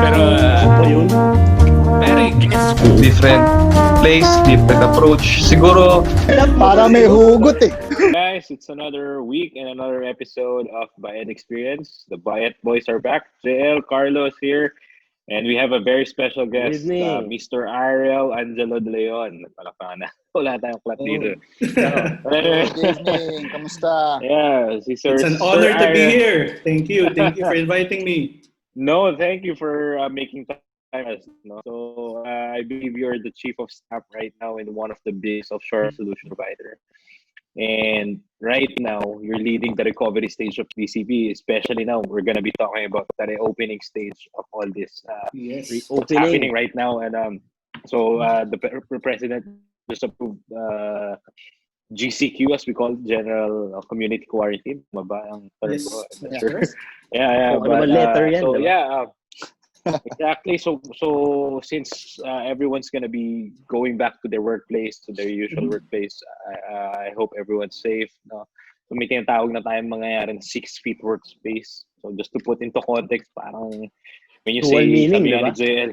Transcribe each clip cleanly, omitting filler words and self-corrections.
Pero, Ano yun? pero guess, different place, different approach. Siguro, Para may hugot eh. Guys, it's another week and another episode of Baet Experience. The Baet Boys are back. Airell, Carlo is here. And we have a very special guest, Good evening. Mr. Airell Angelo de Leon. Palakpakan na. Wala tayong clap dito. Good evening. Kamusta? Yeah, si Sir, It's an Sir honor to be Airell. here. Thank you. Thank you for inviting me. No, thank you for making time. No? So I believe you're the chief of staff right now in one of the biggest offshore solution provider. And right now, you're leading the recovery stage of DCP. Especially now, we're gonna be talking about the reopening stage of all this Yes. what's happening right now. And so the president just approved GCQ, as we call it, General Community Quarantine. Maba ang term Yes. ko. I'm not That's sure. correct. Yeah. Kung ano man letter yan, so diba? yeah, exactly. So since everyone's gonna be going back to their workplace, to their usual workplace, I hope everyone's safe. No? So may tinatawag na tayong mangyayari na 6 feet workspace. So just to put into context, parang when you Dual say, meaning, sabi nga diba? ni JL,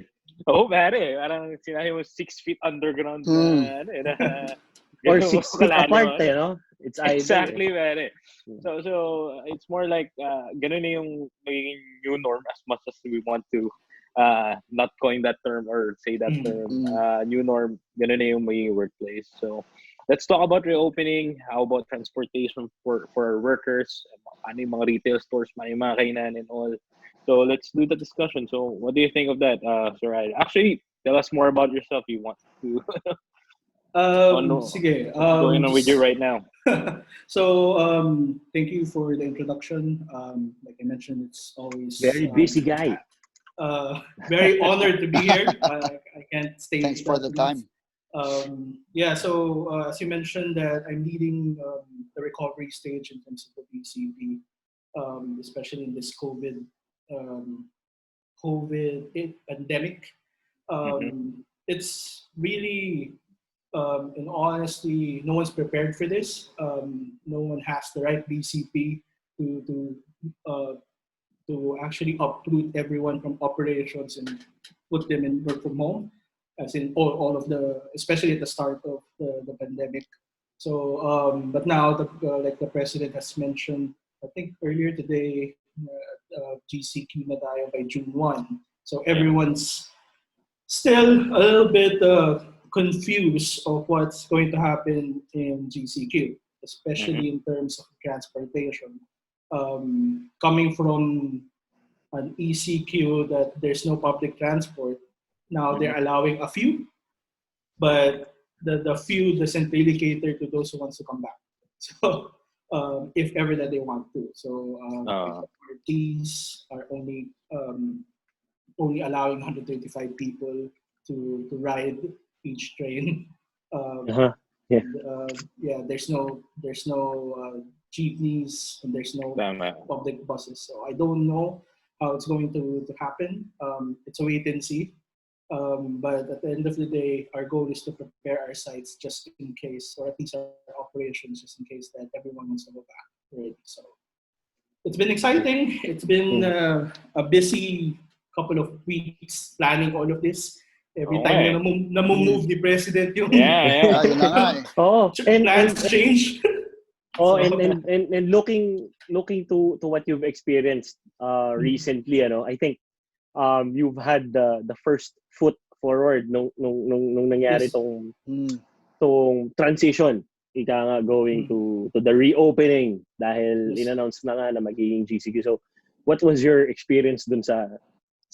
pare, parang sinabi mo 6 feet underground na, ano, na Or ganun 6 feet kalala, apart, ano? no? It's either. Exactly, pare. So it's more like ganun na yung magiging new norm, as much as we want to not coin that term or say that term. New norm, ganun na yung magiging workplace. So let's talk about reopening. How about transportation for our workers? Ano yung mga retail stores, yung mga kainan and all. So let's do the discussion. So what do you think of that, Sir Ryan? Actually, tell us more about yourself. You want to Sige. what's going on with you right now? So, thank you for the introduction. Like I mentioned, it's always Very busy guy. Very honored to be here. I can't stay. Thanks for the time. So as you mentioned, that I'm leading the recovery stage in terms of the BCP, especially in this COVID pandemic. It's really, in honesty, no one's prepared for this. No one has the right BCP to actually uproot everyone from operations and put them in work from home, as in all of the, especially at the start of the pandemic. So, but now, like the president has mentioned, I think earlier today, GCQ na tayo by June 1. So everyone's still a little bit confused of what's going to happen in GCQ, especially in terms of transportation. Coming from an ECQ that there's no public transport, now they're allowing a few, but the few doesn't really cater to those who wants to come back. So if ever that they want to. So parties are only allowing 135 people to ride each train. There's no jeepneys and there's no public buses. So I don't know how it's going to happen. It's a wait and see. But at the end of the day, our goal is to prepare our sites just in case, or at least our operations just in case that everyone wants to go back already. So it's been exciting. It's been a busy couple of weeks planning all of this. Every time na move the president yung Yeah. Yun na nga eh. Oh, plans change. And looking to what you've experienced recently, I think you've had the first foot forward nung nangyari tong transition, ika nga, going to the reopening dahil in-announce na nga na magiging GCQ. So what was your experience dun sa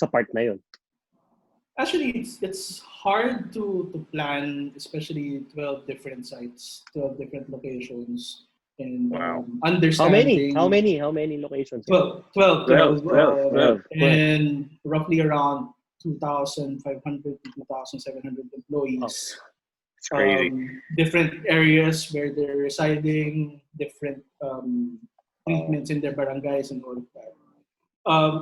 part na yun? Actually, it's hard to plan, especially 12 different sites, 12 different locations, and understanding. How many locations? 12. 12. And roughly around 2,500 to 2,700 employees. It's crazy. Different areas where they're residing, different treatments in their barangays and all of that.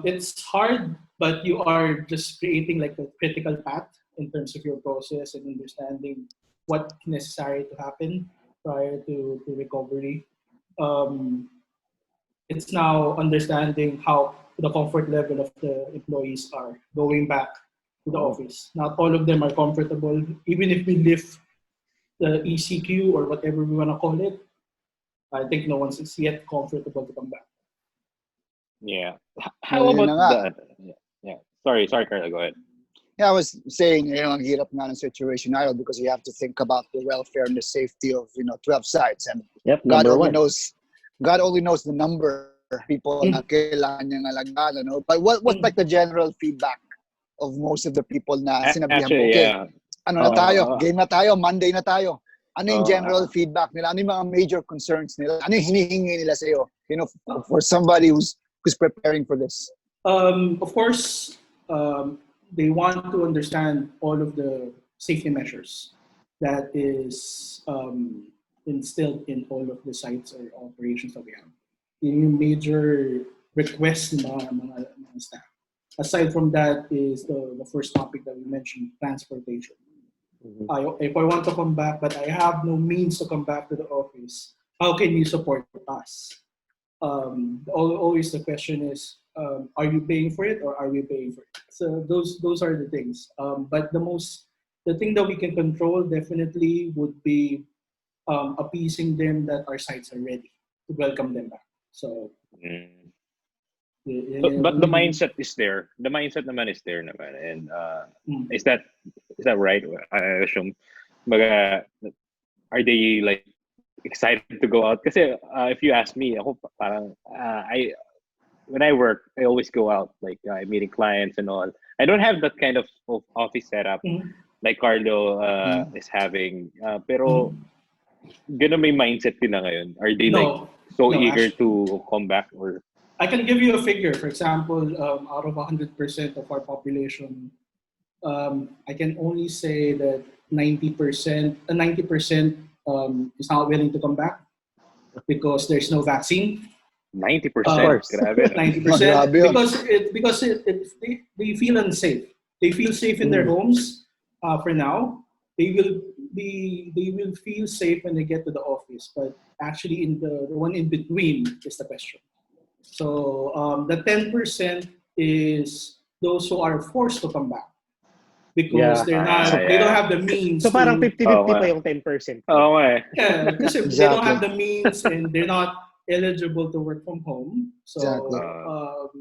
It's hard, but you are just creating like a critical path in terms of your process and understanding what's necessary to happen prior to recovery. it's now understanding how the comfort level of the employees are going back to the office. Not all of them are comfortable, even if we lift the ECQ or whatever we want to call it. I think no one's yet comfortable to come back. Yeah. How Yun about na nga. yeah. Sorry, Carlo, go ahead. Yeah, I was saying, ang hirap nga ng situation na because you have to think about the welfare and the safety of 12 sites, and Yep, God number only one. knows. God only knows the number of people na kailangan niyang alagaan, ano? But what's like the general feedback of most of the people na sinabihan mo, Actually, okay, yeah. ano na tayo, game na tayo, Monday na tayo. Ano yung general feedback nila? Ano yung mga major concerns nila? Ano yung hinihingi nila sa'yo? For somebody who's preparing for this. Of course, they want to understand all of the safety measures that is instilled in all of the sites or operations that we have. Yung major request ng mga staff. Aside from that is the first topic that we mentioned, transportation. If I want to come back, but I have no means to come back to the office, how can you support us? Always the question is, are you paying for it or are we paying for it? So those are the things. But the thing that we can control definitely would be appeasing them that our sites are ready to welcome them back. So, but the mindset is there. The mindset naman is there naman. And is that right? I assume. Baga, are they like excited to go out? Kasi if you ask me, ako parang when I work, I always go out, like meeting clients and all. I don't have that kind of office setup like Carlo is having. Pero ganun may mindset din na ngayon. Are they so eager to come back? Or I can give you a figure. For example, out of 100% of our population, I can only say that 90% is not willing to come back because there's no vaccine. 90%. Grabe. 90% because they feel unsafe. They feel safe in their homes for now. They will feel safe when they get to the office, but actually in the one in between is the question. So the 10% is those who are forced to come back because they don't have the means. So parang 50-50 pa yung 10%. Oo eh. Yeah, because they don't have the means and they're not eligible to work from home. So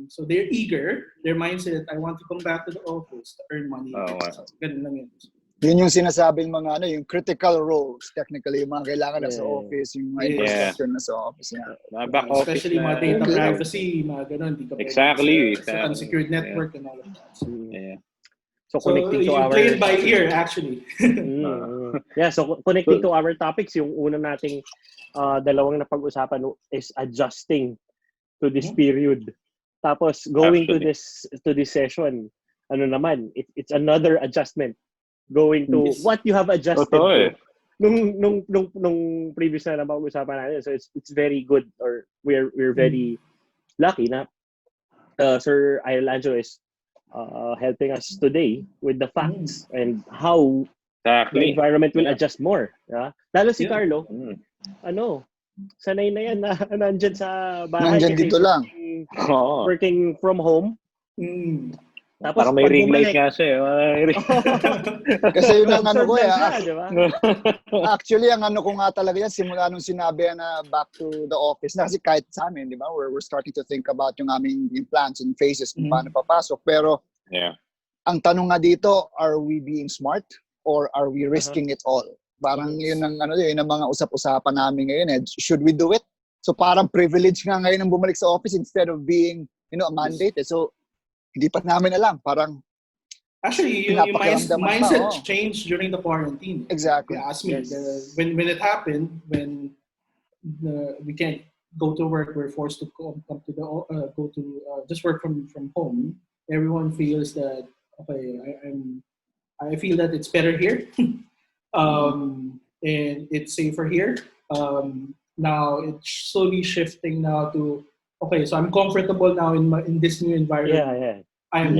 so they're eager. Their mindset, I want to come back to the office to earn money. So, ganun lang yun. Yun yung sinasabing mga yung critical roles, technically, yung mga kailangan na sa office, yung mga infrastructure na sa office. Back office especially mga data privacy, mga ganun. Exactly. Sa unsecured network and all of that. So connecting to our... play it by ear, actually. Yeah, so connecting to our topics, yung una nating dalawang napag-usapan is adjusting to this period. Tapos going to this session, ano naman, it's another adjustment. Going to what you have adjusted to. Nung previous na napag-usapan natin. So it's very good, or we're very lucky na Sir Airell Angelo is helping us today with the facts and how the environment will adjust more. Lalo si Carlo, sanay na yan na nandyan sa bahay. Nandyan dito lang. Working from home. Tapos parang may ring light nga siya. Kasi yun ang ano ko diba? Actually, ang ano ko nga talaga yan, simula nung sinabi na back to the office. Na kasi kahit sa amin, di ba? We're starting to think about yung aming plans and phases kung paano papasok. Pero, ang tanong nga dito, are we being smart or are we risking it all? Parang yun ang mga usap-usapan namin ngayon. Should we do it? So parang privilege nga ngayon ang bumalik sa office instead of being, a mandate. So, hindi pa namin alam. Parang actually, yung mindset changed during the quarantine. Exactly. Ask me, when it happened, when we can't go to work, we're forced to come to just work from home. Everyone feels that I feel that it's better here, and it's safer here. Now it's slowly shifting now to. Okay, so I'm comfortable now in this new environment. I'm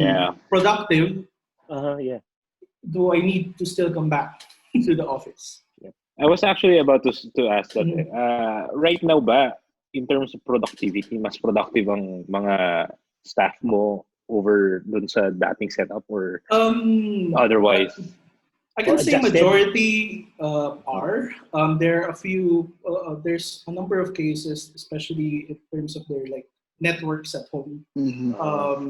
productive. Do I need to still come back to the office? I was actually about to ask that. Right now ba, in terms of productivity, mas productive ang mga staff mo over dun sa dating setup or otherwise? I can say Adjusted. majority are. There are a few. There's a number of cases, especially in terms of their like networks at home,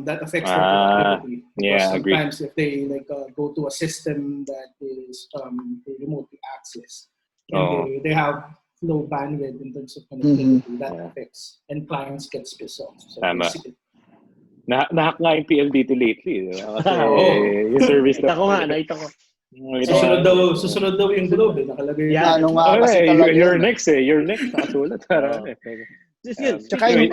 that affects their productivity. Yeah, agree. Sometimes if they like go to a system that is they remotely access, and they have low bandwidth in terms of connectivity, that affects, and clients get pissed off. So Tama. basically, Nahack nga yung PL dito lately. Kasi yung service na... Nakita ko. Susunod daw yung globe. Nakalagay yun. Yeah. Ano nga kasi talaga You're yun. next You're next. Nakasulat. Tsaka yung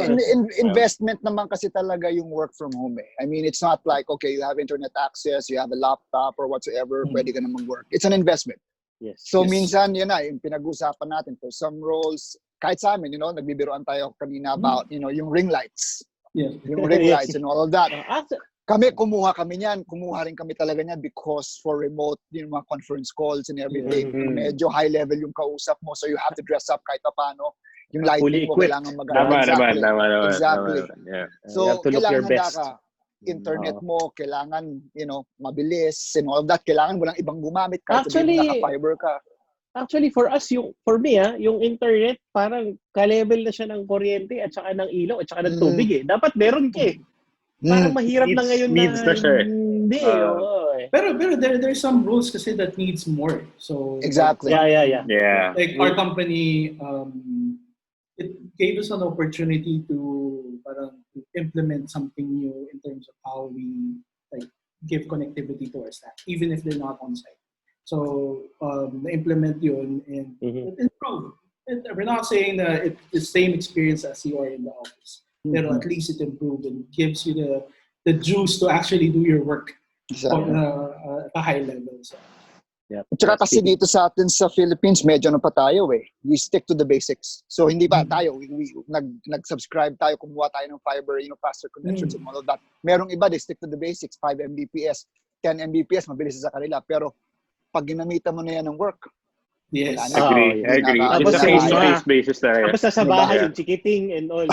investment naman kasi talaga yung work from home eh. I mean, it's not like, okay, you have internet access, you have a laptop or whatsoever, pwede ka na mag-work. It's an investment. Yes. So minsan, yun na, yung pinag-usapan natin for some roles, kahit sa amin, nagbibiroan tayo kanina about, yung ring lights. Yeah. Yung ring lights and all of that. Kumuha rin kami talaga niyan because for remote, yung mga conference calls and everything, medyo high level yung kausap mo, so you have to dress up kahit paano. Yung lighting mo kailangan Naman. Exactly. Yeah. You have So, to look your kailangan best. ka. Internet mo, kailangan, mabilis and all of that. Kailangan walang ibang gumamit kahit naka-fiber ka. Actually, for us, for me, yung internet, parang ka-level na siya ng kuryente at saka ng ilaw at saka ng tubig eh. Dapat meron ka eh. Parang mahirap na ngayon needs na siya eh. Hindi. Pero there's some rules kasi that needs more. So exactly. Yeah. Like our company, it gave us an opportunity to implement something new in terms of how we like give connectivity to our staff, even if they're not on site. So implement yun and improve. And we're not saying that it's the same experience as you are in the office. Pero at least it improved and gives you the juice to actually do your work on a high level. So. Yeah. Tsaka kasi dito sa atin sa Philippines, medyo pa tayo eh. We stick to the basics. So hindi pa tayo, nag-subscribe tayo, kumuha tayo ng fiber, faster connections and all of that. Merong iba, they stick to the basics, 5 Mbps, 10 Mbps, mabilis sa kanila. Pero pag ginamitan mo na yan ng work, yes. Agree. Tapos It's a face-to-face basis talaga. Tapos sa bahay, yung chikiting and all.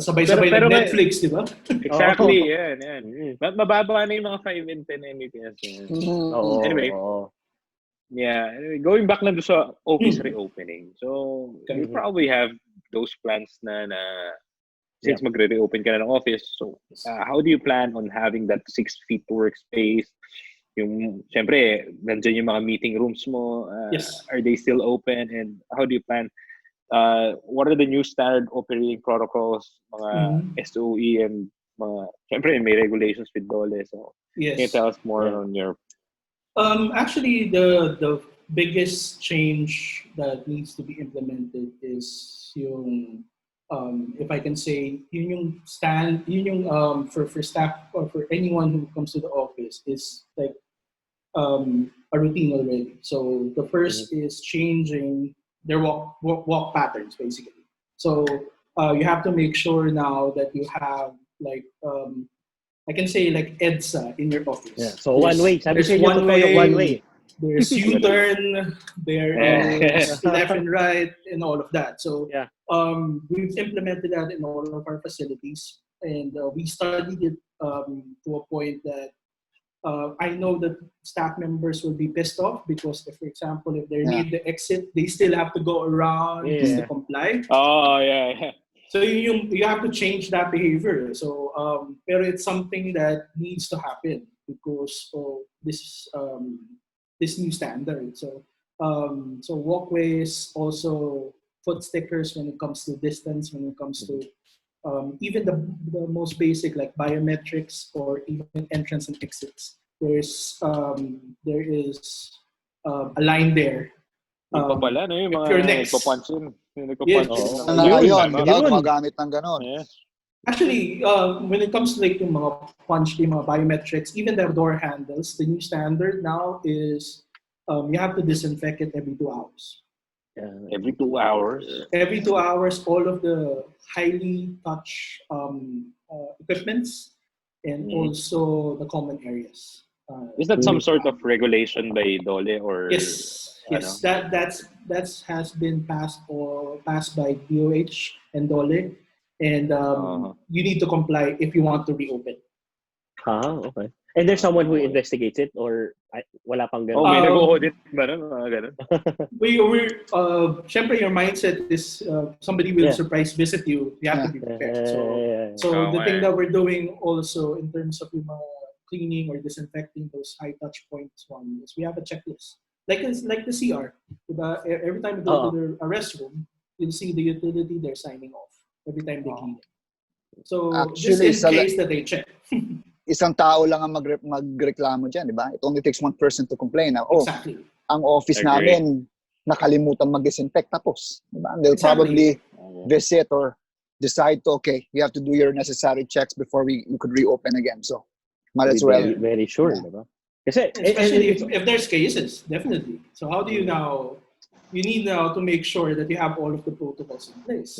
Sabay-sabay ng Netflix, di ba? Exactly, yan. Mababa na yung mga 5 and 10 Mbps. Anyway, going back na doon sa office reopening. So, you probably have those plans na since magre-reopen ka na ng office. So, how do you plan on having that 6 feet workspace? Yung, syempre, nandiyan yung mga meeting rooms mo. Yes. Are they still open? And how do you plan? What are the new standard operating protocols? Mga SOE and mga, syempre, may regulations with DOLE. So, yes. Can you tell us more on your... Actually, the biggest change that needs to be implemented is yung, if I can say, yun yung for staff or for anyone who comes to the office is like a routine already. So the first is changing their walk patterns basically. So you have to make sure now that you have like I can say like EDSA in your office. Yeah. So one way. There's one way. There's U-turn. There is left and right, and all of that. So we've implemented that in all of our facilities, and we studied it to a point that I know that staff members will be pissed off because, if, for example, if they need the exit, they still have to go around just to comply. Oh, yeah. So you have to change that behavior. So, pero it's something that needs to happen because of this new standard. So, so walkways, also foot stickers when it comes to distance, when it comes to even the most basic like biometrics or even entrance and exits. There is a line there. Yung pala, no? Yung mga you're next. nagpapunch-in. Ngayon, di ba? Gumagamit ng ganon. Actually, when it comes to like yung mga punch, yung mga biometrics, even their door handles, the new standard now is you have to disinfect it every 2 hours. Every 2 hours? Every 2 hours, all of the highly touch equipments and also the common areas. Is that some sort of regulation by DOLE or? Yes, that's has been passed by DOH and DOLE, and you need to comply if you want to reopen. Okay. And there's someone who investigates it or wala pang ganun? May nag-audit ba nun? Mga ganun? Syempre your mindset is somebody will surprise visit you. You have to be prepared. So the thing that we're doing also in terms of yung mga cleaning or disinfecting those high touch points is we have a checklist. Like the CR. Diba? Every time you go to a restroom, you'll see the utility they're signing off every time they clean it. So actually, just in case that they check. Isang tao lang ang magreklamo dyan, di ba? It only takes one person to complain. Now, exactly. Ang office namin, nakalimutan mag-disinfect tapos. Diba? And they'll probably visit or decide to, okay, you have to do your necessary checks before you could reopen again. So, might as well. Very sure, diba? Kasi, especially if there's cases, definitely. So how do you need now to make sure that you have all of the protocols in place.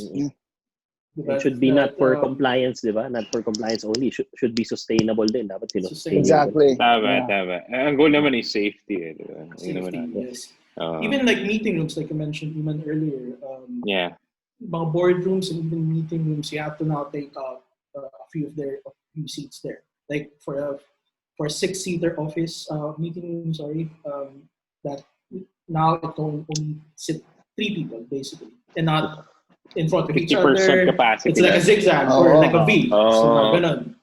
It should be not for compliance, di ba? Not for compliance only. Should be sustainable din. Dapat Exactly. Tama. Ang goal naman is safety. Diba? Safety, yes. Even like meeting rooms, like you mentioned Imman earlier. Mga boardrooms and even meeting rooms, you have to now take out a few seats there. Like for a 6-seater office meeting room, that now it can only sit 3 people basically, and not in front of each other. Capacity. It's like a zigzag or like a V. So ganun.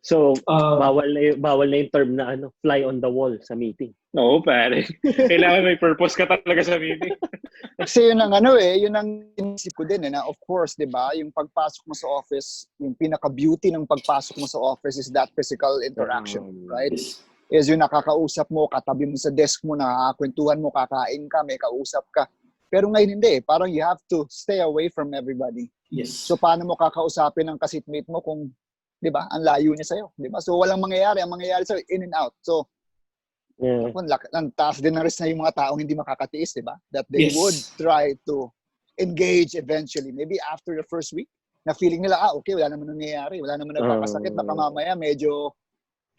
So bawal na yung term na fly on the wall sa meeting. No, pare. Kailangan may purpose ka talaga sa meeting. Kasi yun ang yun ang inisip ko din na of course, 'di ba, yung pagpasok mo sa office, yung pinaka-beauty ng pagpasok mo sa office is that physical interaction, right? Is yung nakakausap mo, katabi mo sa desk mo, nakakakwentuhan mo, kakain ka, may kausap ka. Pero ngayon hindi, parang you have to stay away from everybody. Yes. So paano mo kakausapin ng kasitmate mo kung, 'di ba, ang layo niya sa'yo, 'di ba? So walang mangyayari, ang mangyayari sa'yo in and out. So ang taas din na risk na yung mga taong hindi makakatiis, 'di ba? That they would try to engage eventually. Maybe after the first week, na feeling nila, okay, wala naman nangyayari, wala naman nagkakasakit, baka mamaya medyo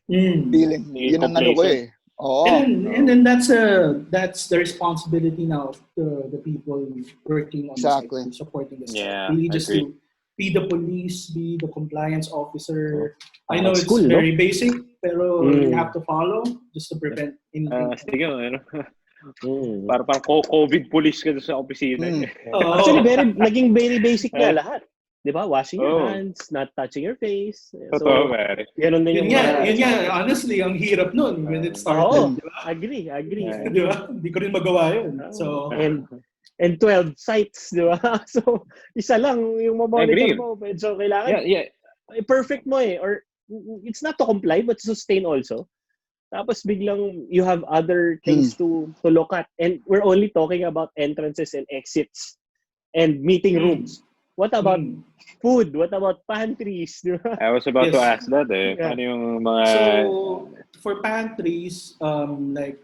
feeling, yun ang ko eh. And then that's the responsibility now of the people working on the site, supporting the site. Really just to be the police, be the compliance officer. I know it's cool, very basic, pero you have to follow just to prevent anything. Parang COVID police ka sa opisina. Actually, naging very basic na lahat. Di ba? Washing your hands, not touching your face. Totoo, pare. Yun yan. Honestly, ang hirap nun when it started. Diba? Agree. Di ba? Hindi ko rin magawa yun. So, and 12 sites, di ba? So, isa lang yung mamonitor mo. So, kailangan perfect mo eh. Or it's not to comply, but to sustain also. Tapos biglang you have other things to look at. And we're only talking about entrances and exits and meeting rooms. What about food? What about pantries? I was about to ask that eh. Ano yung mga... So, for pantries, like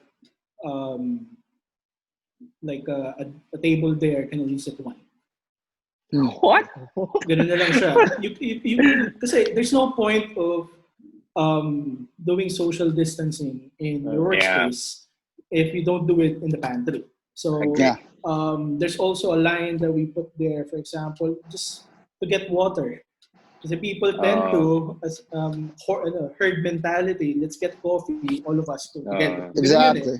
a table there can only sit 1. What? Ganun na lang siya. Kasi there's no point of doing social distancing in your workspace if you don't do it in the pantry. So there's also a line that we put there, for example, just to get water. Kasi people tend to, herd mentality, let's get coffee, all of us to get. Exactly.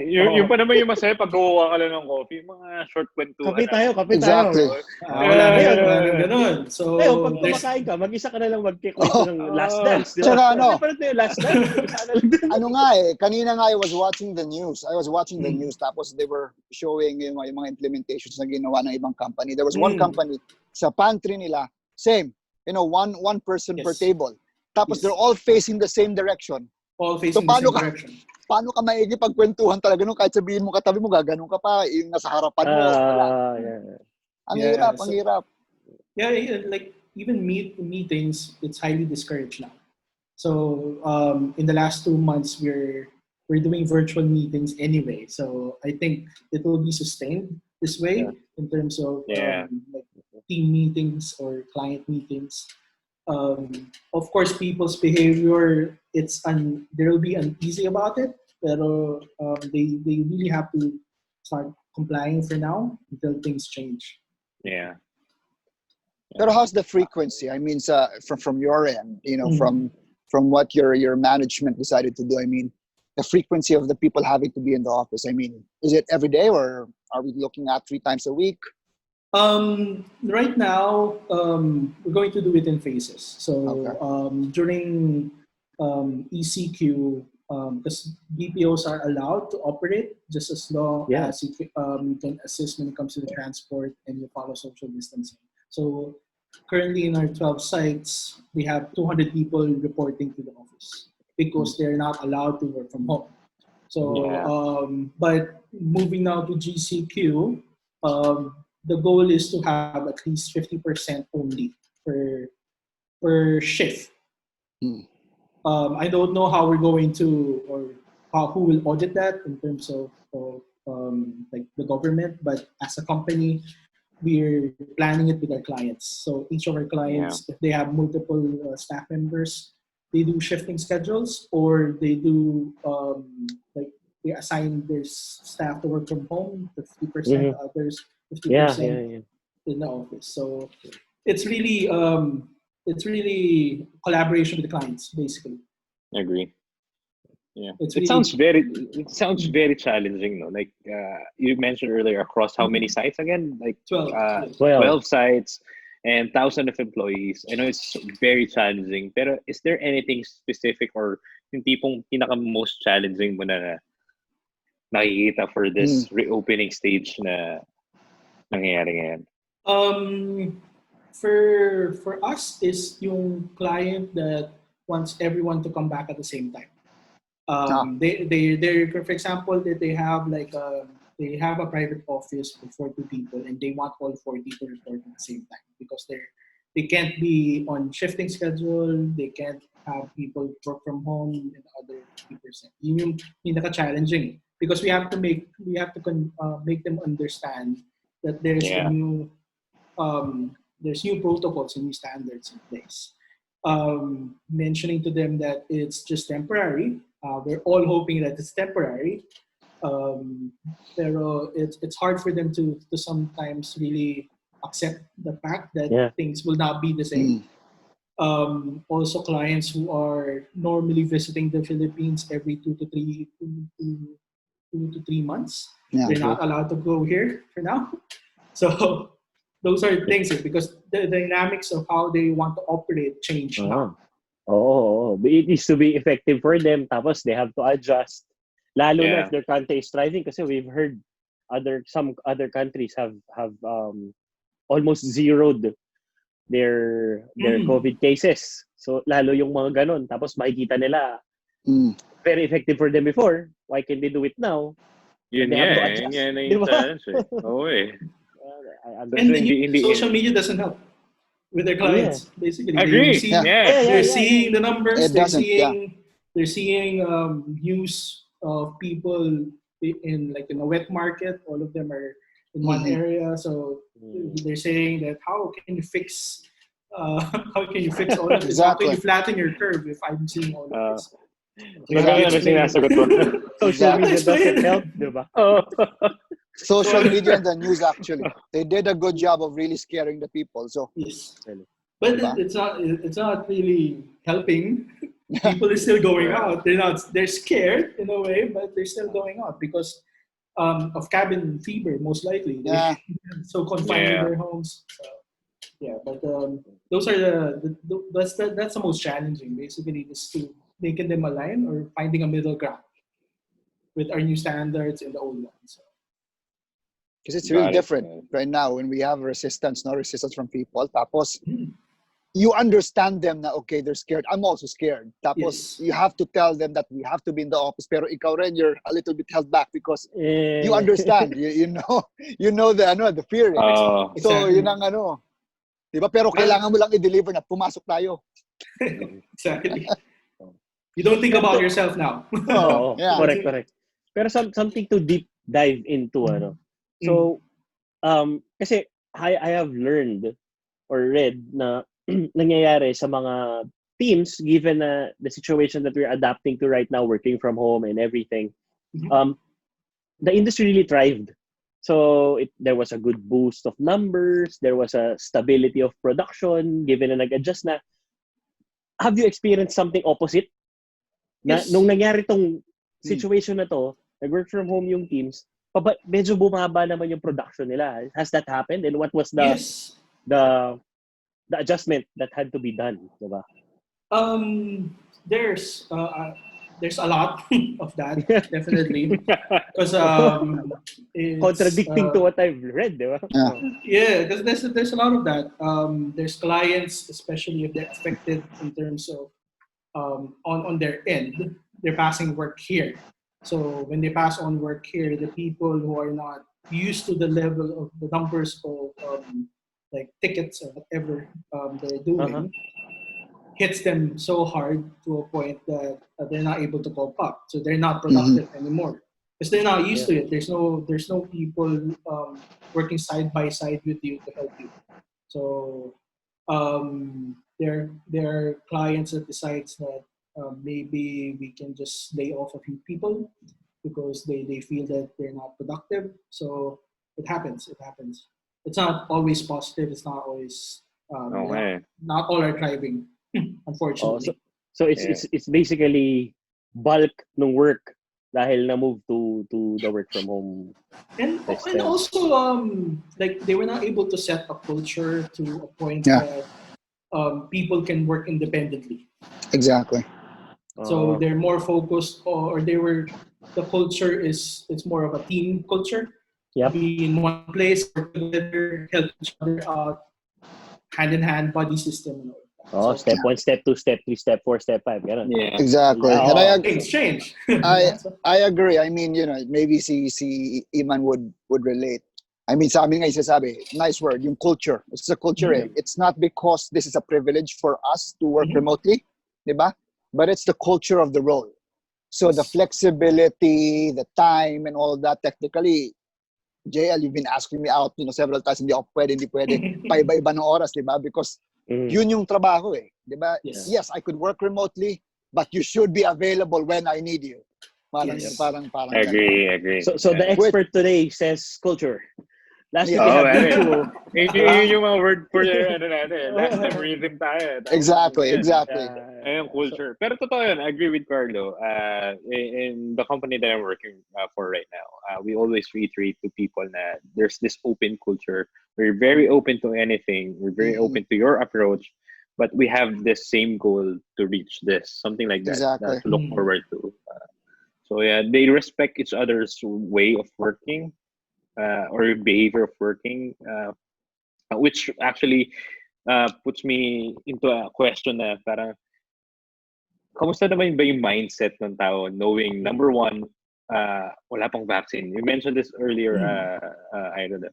Yung pa naman yung masaya pag gawa ka lang ng coffee, mga short kwentuhan. Kape tayo. Exactly. Wala na yun, ganun. So, pag kumakain ka, mag-isa ka na lang magkikwento ng Last Dance. Tsaka yung Last Dance. Kanina nga I was watching the news. Tapos they were showing yung mga implementations na ginawa ng ibang company. There was one company, sa pantry nila, same, one person per table. Tapos they're all facing the same direction. All facing the same direction. Paano ka maigipagkwentuhan talaga nung kahit sabihin mo katabi mo, gaganon ka pa, yung nasa harapan mo. Ang hirap. Yeah, like even meetings, it's highly discouraged now. So in the last 2 months, we're doing virtual meetings anyway. So I think it will be sustained this way in terms of like team meetings or client meetings. Of course, people's behavior, they'll be uneasy about it, pero they really have to start complying for now until things change. Yeah. But how's the frequency? I mean, from your end, from what your management decided to do. I mean, the frequency of the people having to be in the office. I mean, is it every day, or are we looking at 3 times a week? Right now, we're going to do it in phases. So during ECQ, because BPOs are allowed to operate just as long as you can assist when it comes to the transport and you follow social distancing. So currently in our 12 sites, we have 200 people reporting to the office because they're not allowed to work from home. So, but moving now to GCQ, the goal is to have at least 50% only per shift. I don't know how we're going to, or who will audit that in terms of like the government, but as a company, we're planning it with our clients. So each of our clients, if they have multiple staff members, they do shifting schedules, or they do like they assign their staff to work from home, 50%, others 50% in the office. So it's really collaboration with the clients, basically. I agree. Yeah, It sounds very challenging, no? Like you mentioned earlier, across how many sites again? Like 12 sites and thousands of employees. I know it's very challenging. Pero is there anything specific or yung tipong pinaka most challenging mo na nakikita for this reopening stage na nangyayari ngayon? For us is yung client that wants everyone to come back at the same time. They for example, they have they have a private office with 40 people and they want all 40 to report at the same time because they can't be on shifting schedule, they can't have people work from home and other 50%. Yun yung challenging because we have to make them understand that there's there's new protocols and new standards in place. Mentioning to them that it's just temporary. We're all hoping that it's temporary. Pero it's hard for them to sometimes really accept the fact that things will not be the same. Also, clients who are normally visiting the Philippines every 2 to 3 months, they're not allowed to go here for now. So those are things because the dynamics of how they want to operate change now. It needs to be effective for them. Tapos they have to adjust. Lalo na if their country is thriving, kasi we've heard some other countries have almost zeroed their COVID cases. So lalo yung mga ganon. Tapos makikita nila very effective for them before. Why can they do it now? Yun yung challenge. And social media doesn't help with their clients. Basically, agree. They're seeing the numbers. They're seeing news of people in a wet market. All of them are in one area, so they're saying that how can you fix all of this? Exactly. How can you flatten your curve if I'm seeing all of this? Social media doesn't help, diba? Social media and the news, actually, they did a good job of really scaring the people. So yes, but it's not really helping. People are still going out. They're scared in a way, but they're still going out because of cabin fever, most likely. They're so confined in their homes. So, but those are that's the most challenging. Basically, just to making them align or finding a middle ground with our new standards and the old ones. So. Because it's really different right now when we have resistance from people. Tapos, you understand them na, okay, they're scared. I'm also scared. Tapos, you have to tell them that we have to be in the office. Pero ikaw rin, you're a little bit held back because you understand. you know the fear. So, exactly. Yun ang Diba? Pero kailangan mo lang i-deliver na pumasok tayo. Exactly. You don't think about yourself now. Correct. Pero something to deep dive into, So, kasi I have learned or read na nangyayari sa mga teams given the situation that we're adapting to right now, working from home and everything. The industry really thrived. So there was a good boost of numbers, there was a stability of production given na nag-adjust na. Have you experienced something opposite? Na Yes. nung nangyari tong situation na to, nag-work from home yung teams, medyo bumaba naman yung production nila. Has that happened? And what was the Yes. the adjustment that had to be done, diba? There's a lot of that, definitely, because Contradicting to what I've read, diba? Yeah, because there's a lot of that. There's clients, especially if they're affected in terms of on their end, they're passing work here. So when they pass on work here, the people who are not used to the level of the numbers of like tickets or whatever they're doing, hits them so hard to a point that they're not able to cope up. So they're not productive anymore because they're not used to it. There's no people working side by side with you to help you. So there are clients that decides that maybe we can just lay off a few people because they feel that they're not productive. So it happens. It's not always positive. It's not always not all are thriving. Unfortunately. So it's basically bulk ng work dahil na move to the work from home. And also like they were not able to set a culture to a point that people can work independently. Exactly. So they're more focused, or the culture it's more of a team culture. Be in one place, work together, help each other out, hand in hand, buddy system and all. Step 1, step 2, step 3, step 4, step 5. Ganun. Yeah. Exactly. And Things change. I agree. I mean, maybe si Imman would relate. I mean, sa amin nga isasabi, nice word, yung culture. It's a culture. It's not because this is a privilege for us to work remotely, diba? But it's the culture of the role. So the flexibility, the time, and all that, technically, JL, you've been asking me out, several times, hindi pwede, paiba-iba ng oras, diba? Because yun yung trabaho diba? Yes, I could work remotely, but you should be available when I need you. Parang. Agree. So the expert today says culture. Last week yun yung mga word for last time rhythm tayo. Exactly. Ayun, culture. Pero totoo yun, I agree with Carlo. In the company that I'm working for right now, we always reiterate to people that there's this open culture. We're very open to anything. We're very open to your approach, but we have this same goal to reach this, something like that, exactly. to look forward to. So they respect each other's way of working. Or behavior of working, which actually puts me into a question na parang, kamusta naman ba yung mindset ng tao knowing, number one, wala pang vaccine. You mentioned this earlier, Airell.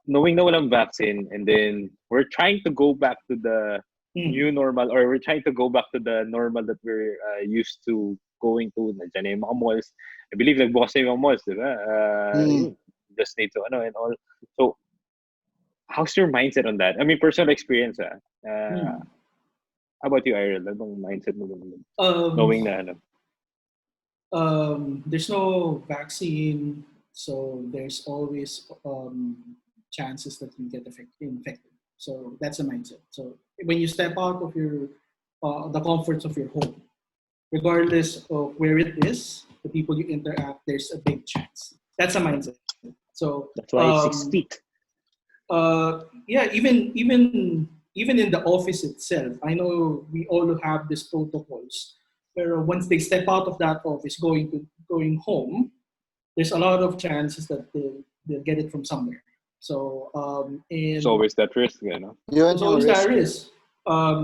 Knowing na walang vaccine, and then we're trying to go back to the new normal, or we're trying to go back to the normal that we're used to going to. Nandiyan na yung mga malls. I believe nagbukas na yung mga malls, diba? Just need to and all. So how's your mindset on that? I mean, personal experience. How about you, Airell? Anong mindset mo knowing na there's no vaccine, so there's always chances that you get infected. So that's a mindset. So when you step out of your the comforts of your home, regardless of where it is, the people you interact, there's a big chance. That's a mindset. So that's why it's 6 feet. Even in the office itself, I know we all have these protocols. But once they step out of that office, going home, there's a lot of chances that they'll get it from somewhere. So it's always that risk, It's always that risk.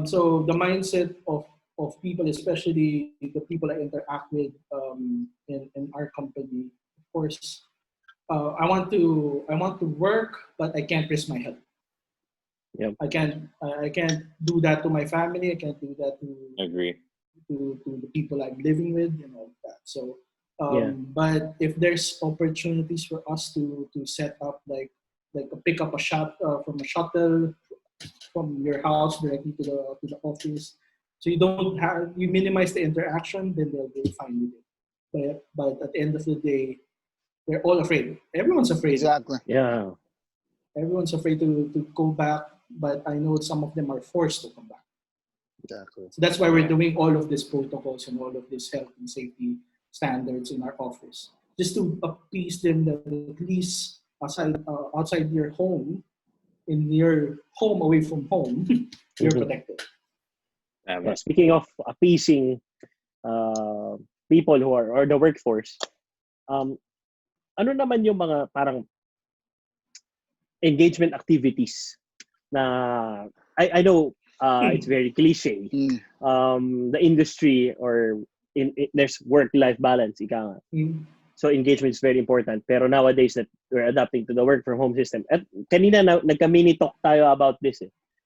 So the mindset of people, especially the people I interact with in our company, of course. I want to work, but I can't risk my health. Yep. I can't do that to my family. I can't do that to the people I'm living with and all that. So, but if there's opportunities for us to set up like pick up a shot from a shuttle from your house directly to the office. So you minimize the interaction, then they'll be fine with it. But at the end of the day, they're all afraid. Everyone's afraid. Exactly. Yeah. Everyone's afraid to go back, but I know some of them are forced to come back. Exactly. So that's why we're doing all of these protocols and all of these health and safety standards in our office, just to appease them that at least outside your home, in your home away from home, you're protected. Yeah, speaking of appeasing people who are or the workforce, ano naman yung mga parang engagement activities na I know it's very cliche. The industry or there's work-life balance, ika nga. So engagement is very important. Pero nowadays that we're adapting to the work from home system. At kanina nagka-mini talk tayo about this.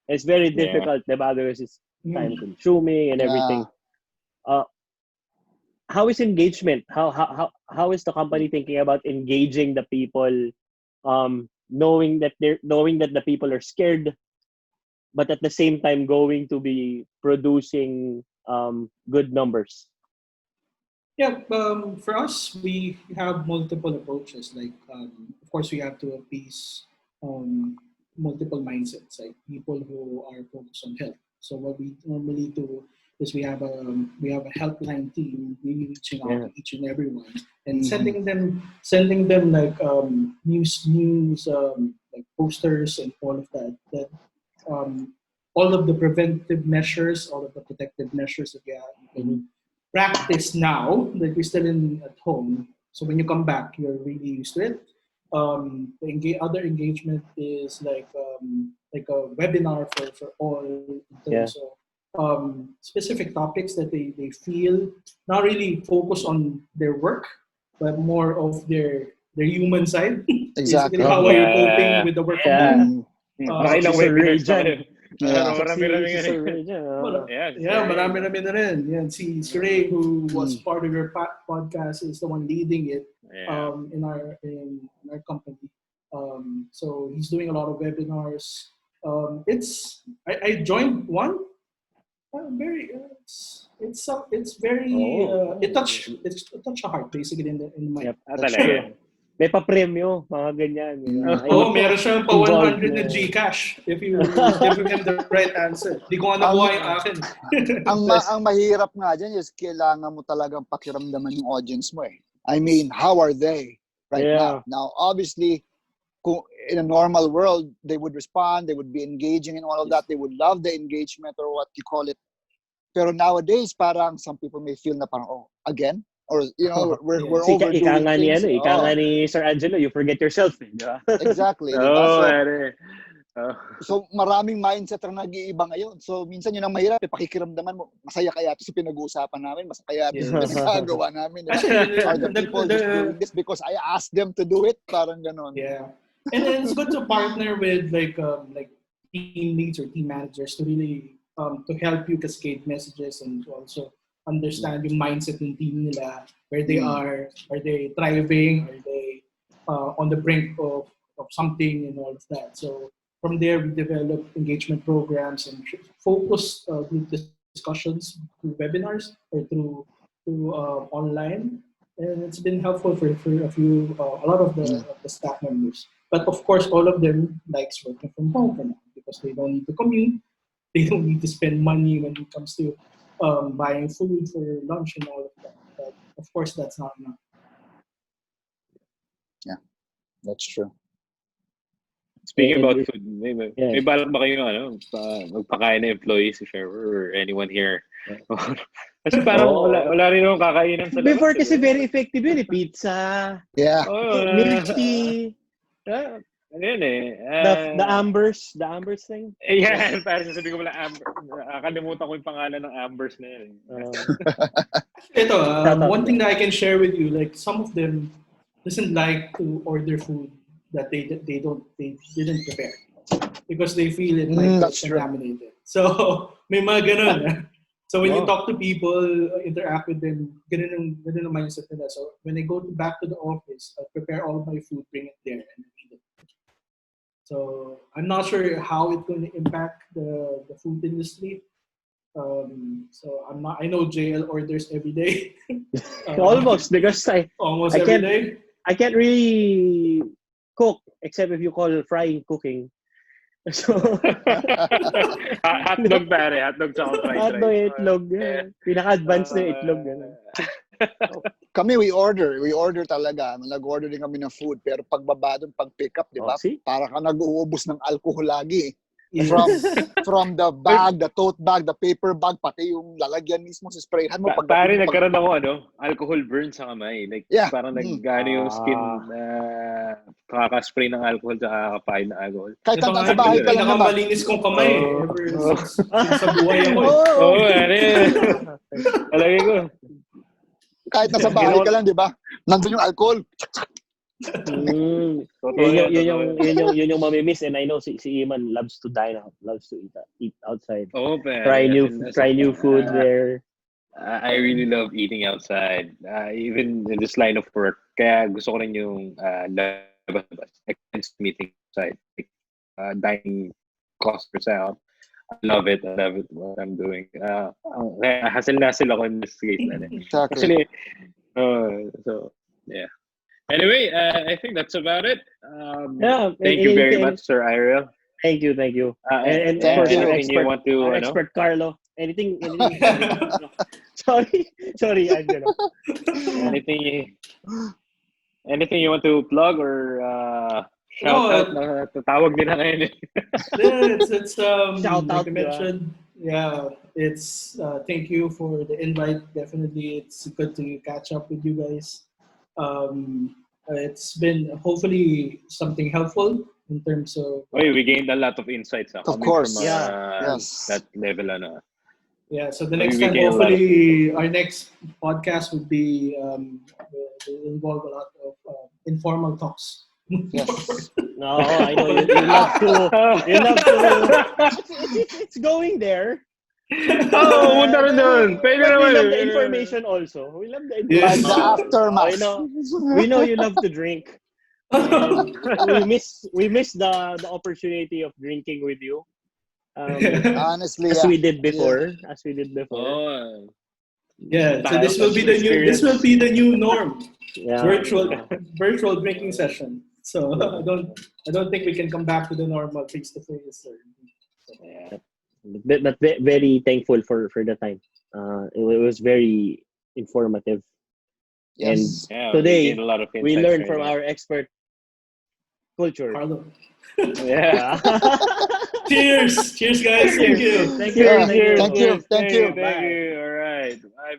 It's very difficult, diba? Because it's time consuming and everything. How is engagement? How is the company thinking about engaging the people, knowing that the people are scared, but at the same time going to be producing good numbers? Yeah, for us, we have multiple approaches. Like, of course, we have to appease multiple mindsets, like people who are focused on health. So what we normally do is we have a helpline team really reaching out to each and everyone and sending them like news like posters and all of that all of the preventive measures, all of the protective measures that you can practice now that you're still at home. So when you come back, you're really used to it. The other engagement is like a webinar for all in terms of specific topics that they feel not really focus on their work, but more of their human side. Exactly. Basically, how are you coping with the work from home? Nakailang webinars tayo. Marami-rami na rin. Yan, si Ray, who was part of your podcast, is the one leading it in our company. So he's doing a lot of webinars. I joined one. It touched a heart basically in the mind. Talaga. May pa-premyo, mga ganyan. Meron siyang pa 100 na Gcash if you give him the right answer. Di ko nga nakuha yung akin. ang mahirap nga dyan is kailangan mo talagang pakiramdaman yung audience mo eh. I mean, how are they right now? Now, obviously, in a normal world, they would respond, they would be engaging in all of that, they would love the engagement or what you call it. Pero nowadays, parang some people may feel na parang, again? Or, we're overdoing things. Ika nga ni Sir Angelo, you forget yourself. Diba? Exactly. So, maraming mindset ang nag-iiba ngayon. So, minsan yun ang mahirap. Pakikiramdaman mo, masaya kaya ito sa pinag-uusapan namin, masaya kaya ito sa pinagagawa namin. Are the people just doing this because I asked them to do it? Parang ganon. Yeah. And then it's good to partner with like team leads or team managers to really to help you cascade messages and to also understand yung mindset ng team nila, where they are they thriving, are they on the brink of something and all of that. So from there, we develop engagement programs and focused group discussions through webinars or through online. And it's been helpful for a lot of the staff members. But of course, all of them likes working from home for now because they don't need to commute. They don't need to spend money when it comes to buying food for lunch and all of that. But of course, that's not enough. Yeah, that's true. Speaking about food, may balak ba kayo magpakain na employees si Trevor or anyone here? Kasi parang wala rin akong kakainan sa labas. Before kasi very effective yun pizza. Yeah. Milk tea. Ano yun the Ambers thing? Yeah, parang sasabihin ko pala Amber. Kalimutan ko yung pangalan ng Ambers na yun. Ito, one thing that I can share with you, like some of them doesn't like to order food that they didn't prepare because they feel it might be contaminated. So may mga ganun. So when you talk to people, interact with them, ganun ang mindset nila. So when I go back to the office, I prepare all of my food, bring it there, and eat it. So I'm not sure how it's going to impact the food industry. So I know JL orders every day. Almost, because Almost I every can't- day. I can't really cook except if you call frying cooking. So Hotdog pare, hotdog sa fried rice. hotdog, itlog. Pinaka-advanced na yung itlog. Ganun. Kami, we order talaga. Nag-order din kami ng food. Pero pagbaba doon, pag pick up, di ba? Oh, see? Para ka nag-uubos ng alcohol lagi. Yes. From the bag, the tote bag, the paper bag, pati yung lalagyan mismo sa sprayhan mo. Pare, nagkaroon ako, alcohol burn sa kamay. Like, Yeah. parang nagano yung skin, kakaspray ng alcohol sa kakapahid ng alcohol. Kahit Ito sa bahay ka lang naman. pinakamalinis kong kamay ever since sa buhay ako. Oo, ano yun. Alagay ko. Kahit nasa bahay ka lang, di ba? Nandun yung alcohol. Yun yung mamimiss, and I know si Imman loves to dine out, loves to eat outside. Oo, pare. Try new food there. I really love eating outside, even in this line of work. Kaya gusto ko rin yung labas. Meeting outside, like, dining customers out. I love it what I'm doing. Hassle ako in this case. Exactly. Actually, so yeah. Anyway, I think that's about it. Thank you very much, Sir Airell. Thank you. And Thank for you. our Anything you want to, our expert Carlo. Anything sorry, I'm gonna. Anything you want to plug or shout out? Tatawag nila ngayon. It's Shout out, like I mentioned. Yeah, it's thank you for the invite. Definitely, it's good to catch up with you guys. It's been hopefully something helpful in terms of. We gained a lot of insights. Of course. From, Yes. that level. Yeah, so the next We time, gained a lot of hopefully, our next podcast would be will involve a lot of informal talks. Yes. No, I know you love to. It's going there. Punta rin doon. Pwede But we naman. love the information also. We love the But information. the aftermath. We know you love to drink. And we miss the opportunity of drinking with you. Honestly, As yeah. we did before. Oh. Yeah, so this will be the new norm. Yeah. Virtual drinking session. So I don't think we can come back to the normal face to face. Yeah. But very thankful for the time. It was very informative. Yes. Yeah, Today, we gained a lot of We insights learned right from now. our expert culture. Carlo. Yeah. Cheers, guys. Thank you. Thank Yeah, you. thank you. Thank you. Bye. All right. Bye.